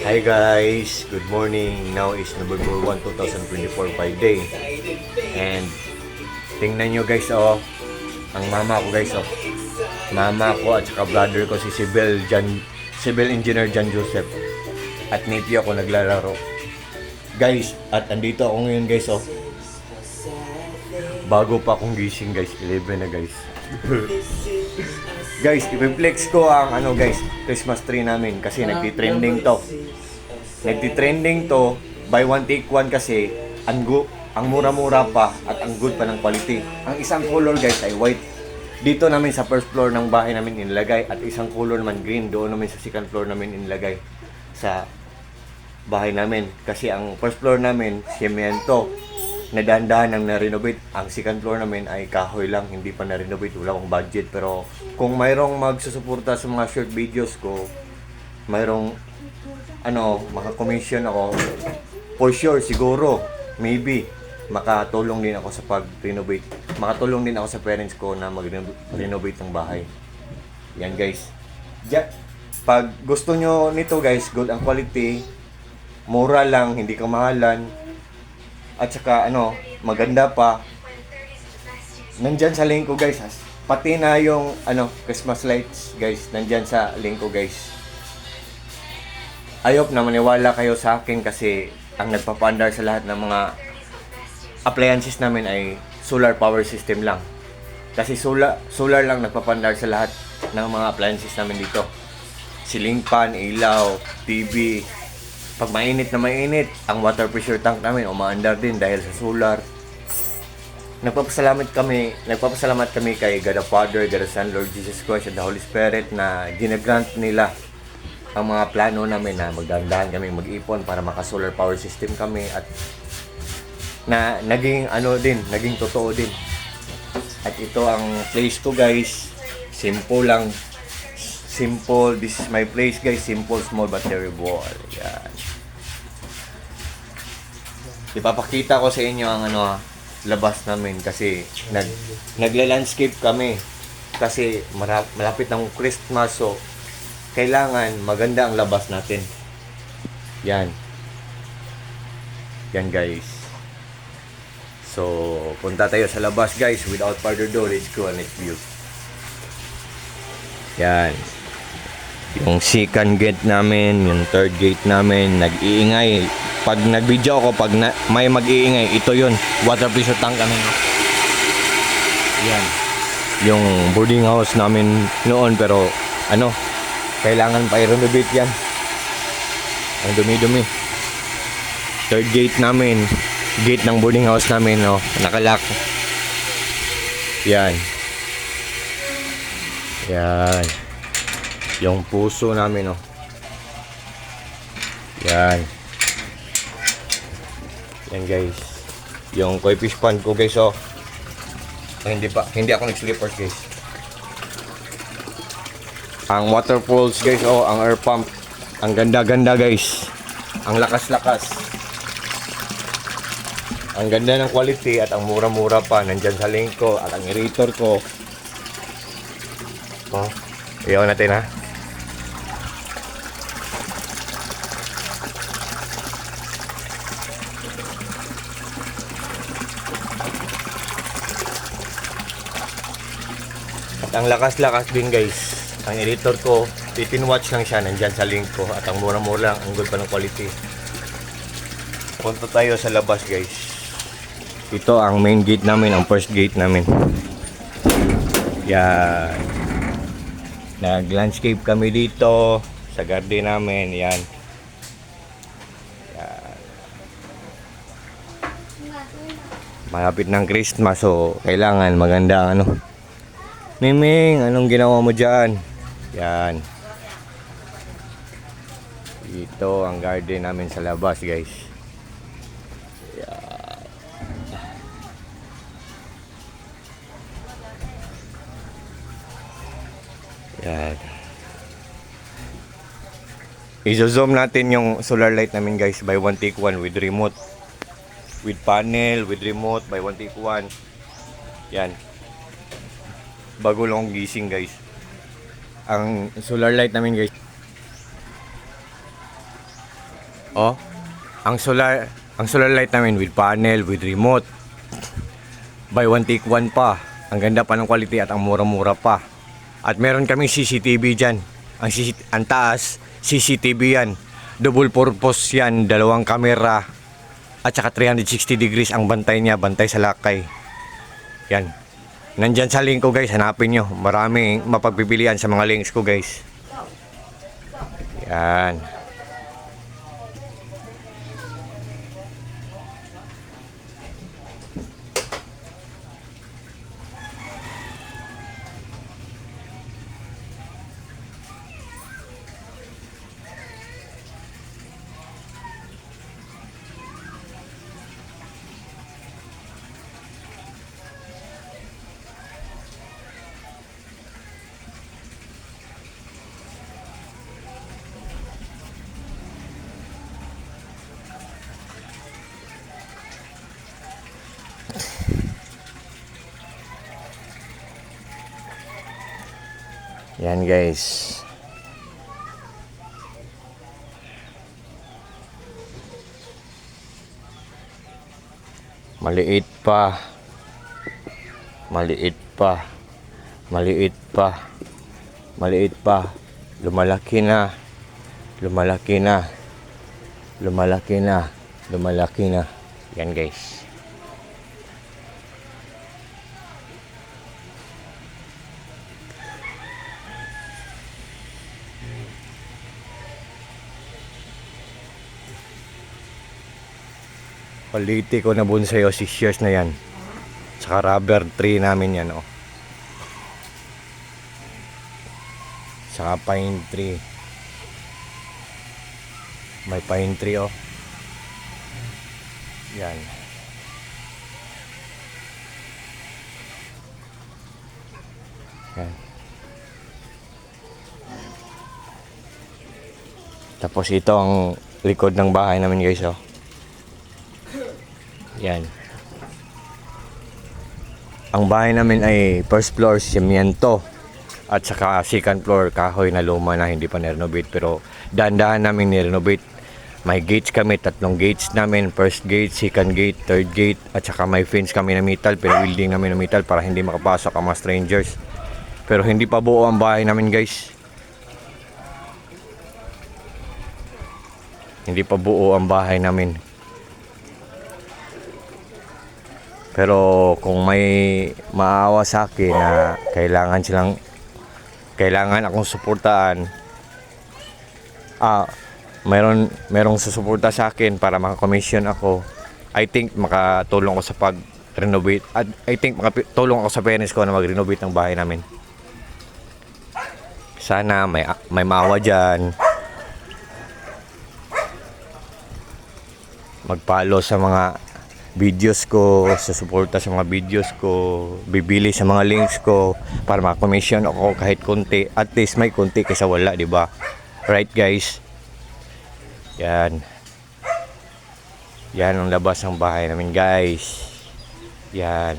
Hi guys, good morning. Now is November 1, 2024 Friday. And tingnan nyo guys, ang mama ko guys, mama ko at saka brother ko si Civil Engineer John Joseph at nephew ako naglalaro. Guys, at andito ako ngayon guys, bago pa akong gising guys, 11 na guys. Guys, i-flex ko ang guys, Christmas tree namin kasi nagti-trending to. Nagti-trending to, buy one take one kasi ang mura-mura pa at ang good pa ng quality. Ang isang color guys ay white. Dito namin sa first floor ng bahay namin inilagay at isang color naman green doon namin sa second floor namin inilagay sa bahay namin. Kasi ang first floor namin, semento, na dahan-dahan ang na-renovate. Ang second floor namin ay kahoy lang, hindi pa na-renovate, wala akong budget. Pero kung mayroong magsusuporta sa mga short videos ko, mayroong maka-commission ako, for sure, siguro, maybe, makatulong din ako sa pag-renovate. Makatulong din ako sa parents ko na mag-renovate ng bahay. Yan guys. Pag gusto nyo nito guys, good ang quality, mura lang, hindi kamahalan, at saka maganda pa. Nandyan sa link ko guys, pati na yung Christmas lights guys, nandyan sa link ko guys. Ayop na maniwala kayo sa akin kasi ang nagpapandar sa lahat ng mga appliances namin ay solar power system lang. Kasi solar lang nagpapandar sa lahat ng mga appliances namin dito. Ceiling fan, ilaw, TV. Pag mainit na mainit, ang water pressure tank namin umaandar din dahil sa solar. Nagpapasalamat kami kay God the Father, God the Son, Lord Jesus Christ, and the Holy Spirit na ginagrant nila ang mga plano namin na magdandahan kami mag-ipon para maka-solar power system kami at na naging naging totoo din. At ito ang place ko guys. Simple lang. Simple, this is my place guys. Simple, small but terrible. Yan. Ipapakita ko sa inyo ang labas namin kasi nagla-landscape kami kasi malapit ng Christmas, so kailangan maganda ang labas natin. Yan guys. So punta tayo sa labas guys. Without further ado, let's go and let's view. Yan yung second gate namin, yung third gate namin. Nag-iingay pag nag-video ako, pag may mag-iingay, ito yun, water pressure tank namin. Yan yung boarding house namin noon, pero kailangan pa i-renovate yan. Ang dumi-dumi. Third gate namin, gate ng boarding house namin, nakalock. Yan yung puso namin, yan guys, yung koi fish pond ko guys, hindi ako nag-slippers guys. Ang waterfalls guys, ang air pump, ang ganda-ganda guys, ang lakas-lakas, ang ganda ng quality at ang mura-mura pa. Nandyan sa link ko at ang aerator ko. Iyaw natin ha. At ang lakas-lakas din guys. Ang editor ko, 18 watts lang siya, nandyan sa link ko. At ang mura-mura lang, ang good pa ng quality. Punta tayo sa labas guys. Ito ang main gate namin, ang first gate namin. Yan. Nag-landscape kami dito sa garden namin. Yan. Malapit ng Christmas, so kailangan maganda Miming, anong ginawa mo dyan? Yan. Ito ang garden namin sa labas guys. Yan. I-zoom natin yung solar light namin guys, by one take one with remote. With panel, with remote, by one take one. Yan. Bago lang gising guys. Ang solar light namin guys, Oh, ang solar light namin with panel, with remote. Buy one take one pa. Ang ganda pa ng quality at ang mura-mura pa. At meron kaming CCTV diyan. Ang taas, CCTV yan. Double purpose yan, dalawang kamera. At saka 360 degrees ang bantay niya, bantay sa lakay. Yan. Nandyan sa link ko guys, hanapin nyo. Maraming mapagpipilian sa mga links ko guys. Yan. Yan guys. Maliit pa. Maliit pa. Maliit pa. Maliit pa. Lumalaki na. Lumalaki na. Lumalaki na. Lumalaki na. Yan guys. Quality ko na bonsai 6 years na yan. Saka rubber tree namin yan Saka pine tree. May pine tree Yan. Yan. Tapos ito ang likod ng bahay namin guys Yan. Ang bahay namin ay first floor semento at saka second floor kahoy na luma na hindi pa ni-renovate, pero dahan-dahan namin ni-renovate. May gates kami, 3 gates namin, first gate, second gate, third gate, at saka may fence kami na metal, pero building namin na metal para hindi makapasok ang mga strangers. Pero hindi pa buo ang bahay namin guys. Hindi pa buo ang bahay namin. Pero kung may maawa sa akin na kailangan akong suportahan, merong susuporta sa akin para makakomission ako, I think makatulong ako sa pag-renovate, at I think makatulong ako sa parents ko na mag-renovate ng bahay namin. Sana may maawa dyan. Mag-follow sa mga videos ko, susuporta sa mga videos ko, bibili sa mga links ko para maka-commission ako kahit konti. At least may konti kaysa wala, di ba? Right guys? Yan. Yan ang labas ng bahay namin guys. Yan.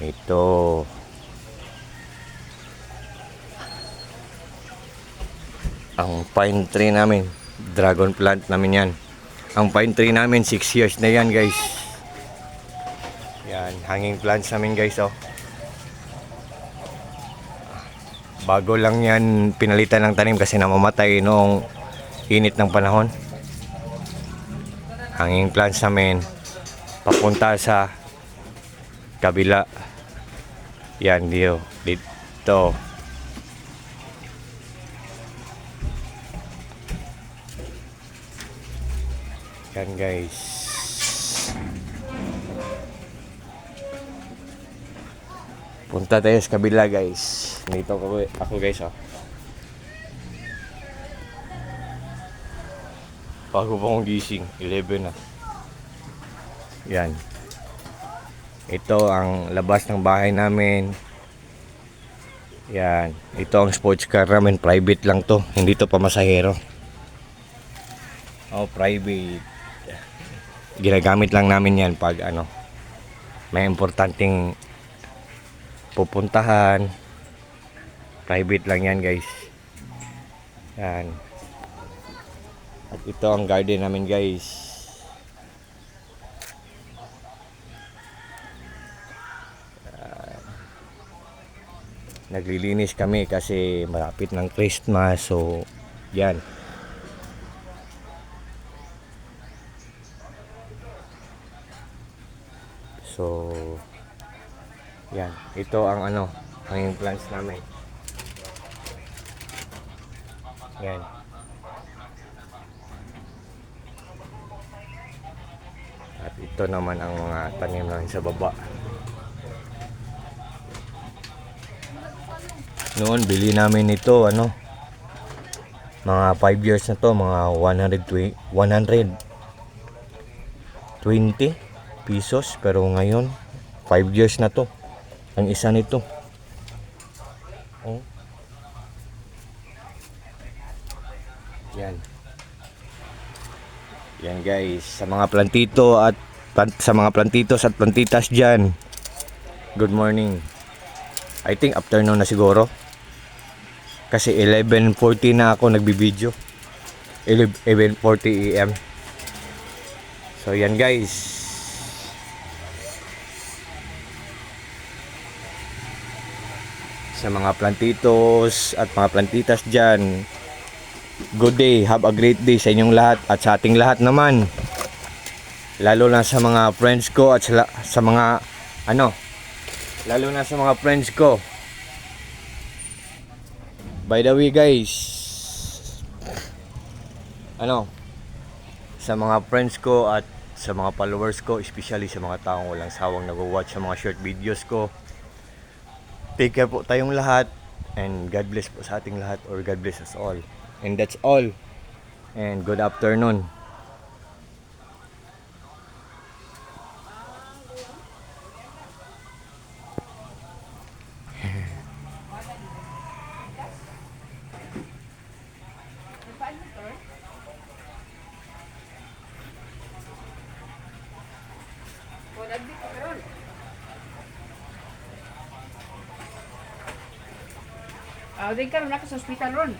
Ito. Ang pine tree namin, dragon plant namin yan. Ang pine tree namin 6 years na yan guys. Yan, hanging plants namin guys Bago lang yan pinalitan ng tanim kasi namamatay noong init ng panahon. Hanging plants namin papunta sa kabila. Yan dito. Yan guys. Punta tayo sa kabila guys. Dito ako guys Bago pa akong gising, 11 na. Yan. Ito ang labas ng bahay namin. Yan. Ito ang sports car namin, private lang to. Hindi to pamasahero. Private. Ginagamit lang namin yan pag may importanteng pupuntahan. Private lang yan guys. Yan. At ito ang garden namin guys. Naglilinis kami kasi malapit ng Christmas. So, yan. So, yan. Ito ang hanging plants namin. Yan. At ito naman ang mga tanim namin sa baba. Noon, bili namin ito, mga 5 years na to, mga 120 pesos. Pero ngayon, 5 years na to. Ang isa nito. Oh. Yan. Yan guys, sa mga plantito at sa mga plantitos at plantitas dyan. Good morning. I think afternoon na siguro. Kasi 11:40 na ako nagbibideo. 11:40 AM. So yan guys. Sa mga plantitos at mga plantitas dyan, good day, have a great day sa inyong lahat at sa ating lahat naman. Lalo na sa mga friends ko at sa mga lalo na sa mga friends ko. By the way guys, sa mga friends ko at sa mga followers ko, especially sa mga taong walang sawang nag-watch sa mga short videos ko, take care po tayong lahat, and God bless po sa ating lahat, or God bless us all. And that's all. And good afternoon. Di ka na sa hospital ron.